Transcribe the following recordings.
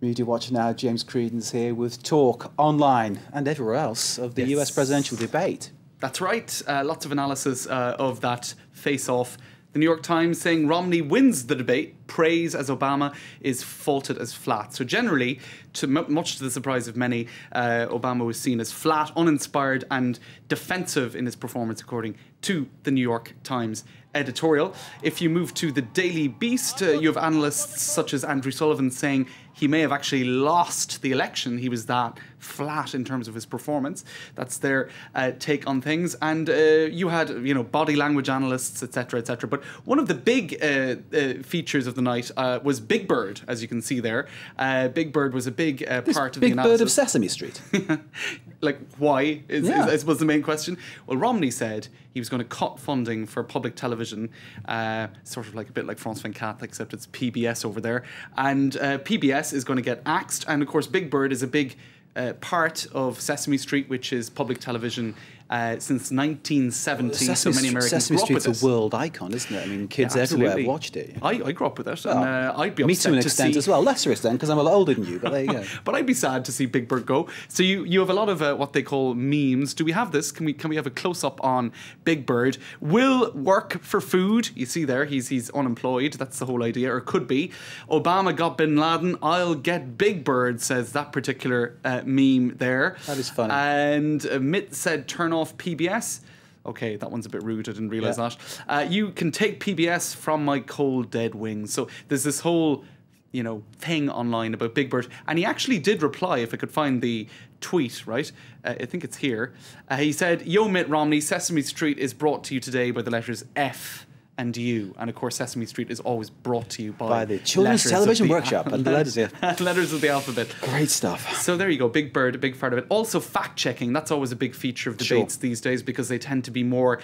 Media Watch now, James Creedon's here with talk online and everywhere else of the US presidential debate. That's right. Lots of analysis of that face-off. The New York Times saying Romney wins the debate, praise as Obama is faulted as flat. So generally, much to the surprise of many, Obama was seen as flat, uninspired and defensive in his performance, according to the New York Times editorial. If you move to the Daily Beast, you have analysts such as Andrew Sullivan saying he may have actually lost the election. He was that flat in terms of his performance. That's their take on things. And you had, body language analysts, etc., etc. But one of the big features of the night was Big Bird, as you can see there. Big Bird was a big part of the analysis. Big Bird of Sesame Street. Like, why, I suppose, the main question. Well, Romney said he was going to cut funding for public television, sort of like a bit like France 24, except it's PBS over there. And PBS is going to get axed. And, of course, Big Bird is a big part of Sesame Street, which is public television since 1970. Well, so many Americans Sesame grew up with Street's a world icon, isn't it? I mean, kids everywhere have watched it. I grew up with it, and I'd be upset me to an extent as well, lesser extent because I'm a lot older than you. But there you go. But I'd be sad to see Big Bird go. So you have a lot of what they call memes. Do we have this? Can we have a close up on Big Bird? Will work for food. You see there, he's unemployed. That's the whole idea, or could be. Obama got Bin Laden. I'll get Big Bird, says that particular meme there. That is funny. And Mitt said turn off PBS. Okay, that one's a bit rude. I didn't realise that. You can take PBS from my cold dead wings. So there's this whole, thing online about Big Bird. And he actually did reply, if I could find the tweet, right? I think it's here. He said, "Yo, Mitt Romney, Sesame Street is brought to you today by the letters F and U." And of course, Sesame Street is always brought to you by the Children's Television Workshop and the letters, letters of the alphabet. Great stuff. So there you go, Big Bird, a big part of it. Also fact-checking, that's always a big feature of debates these days because they tend to be more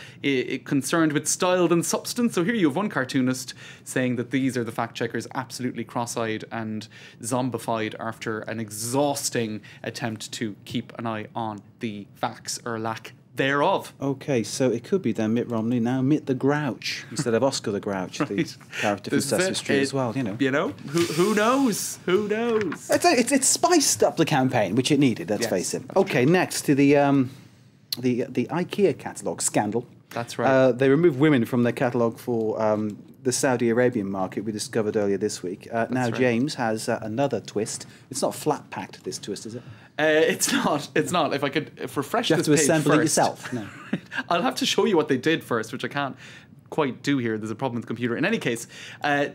concerned with style than substance. So here you have one cartoonist saying that these are the fact-checkers, absolutely cross-eyed and zombified after an exhausting attempt to keep an eye on the facts or lack thereof. Okay, so it could be then Mitt Romney, now Mitt the Grouch, instead of Oscar the Grouch, the character from Sesame Street as well, Who knows? Who knows? It's spiced up the campaign, which it needed, let's face it. Okay, next to the IKEA catalogue scandal. That's right. They removed women from their catalogue for the Saudi Arabian market, we discovered earlier this week. Now James has another twist. It's not flat-packed, this twist, is it? It's not. It's not. If I could refresh this page you have to assemble it first. yourself. No. I'll have to show you what they did first, which I can't quite do here. There's a problem with the computer. In any case,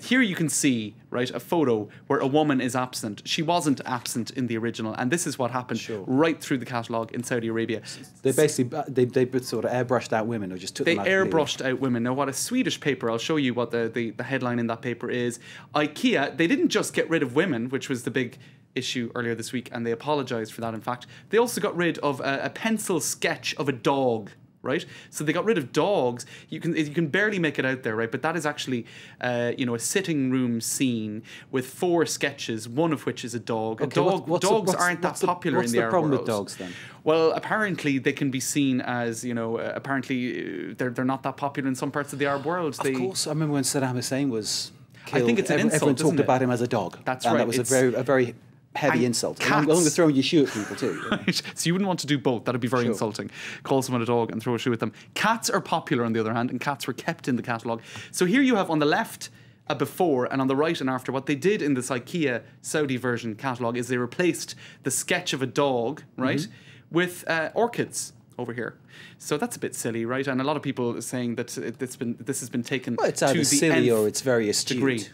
here you can see, right, a photo where a woman is absent. She wasn't absent in the original, and this is what happened right through the catalogue in Saudi Arabia. They basically they sort of airbrushed out women, or just took them out. They airbrushed out women. Now, what a Swedish paper, I'll show you what the headline in that paper is. IKEA, they didn't just get rid of women, which was the big issue earlier this week, and they apologised for that. In fact, they also got rid of a pencil sketch of a dog. Right, so they got rid of dogs. You can barely make it out there, right? But that is actually, a sitting room scene with 4 sketches, one of which is a dog. Okay, dogs aren't that popular in the Arab world. What's the problem with dogs then? Well, apparently they can be seen as, apparently they're not that popular in some parts of the Arab world. Of course, I remember when Saddam Hussein was killed. I think it's an insult. Everyone talked about him as a dog. That's right. And that was a very heavy insult. I'm going to throw your shoe at people too. Right. So you wouldn't want to do both. That'd be very insulting. Call someone a dog and throw a shoe at them. Cats are popular on the other hand, and cats were kept in the catalogue. So here you have on the left a before and on the right an after. What they did in this IKEA Saudi version catalogue is they replaced the sketch of a dog, right, with orchids over here. So that's a bit silly, right? And a lot of people are saying that this has been taken it's to either the silly or it's very astute. Degree.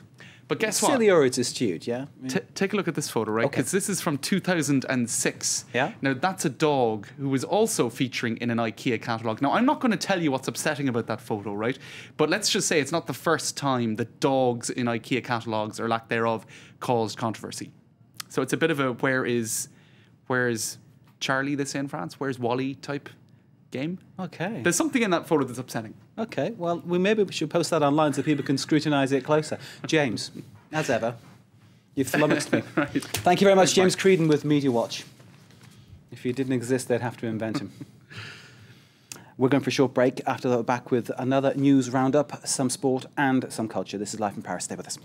But guess what? Silly or it's astute, yeah? Take a look at this photo, right? Because this is from 2006. Yeah. Now, that's a dog who was also featuring in an IKEA catalogue. Now, I'm not going to tell you what's upsetting about that photo, right? But let's just say it's not the first time that dogs in IKEA catalogues, or lack thereof, caused controversy. So it's a bit of a where is Charlie, they say in France? Where's Wally type game. Okay. There's something in that photo that's upsetting. Okay, well, maybe we should post that online so people can scrutinise it closer. James, as ever, you've flummoxed me. Right. Thank you very much, James Creedon with Media Watch. If he didn't exist, they'd have to invent him. We're going for a short break. After that, we're back with another news roundup, some sport and some culture. This is Live from Paris. Stay with us.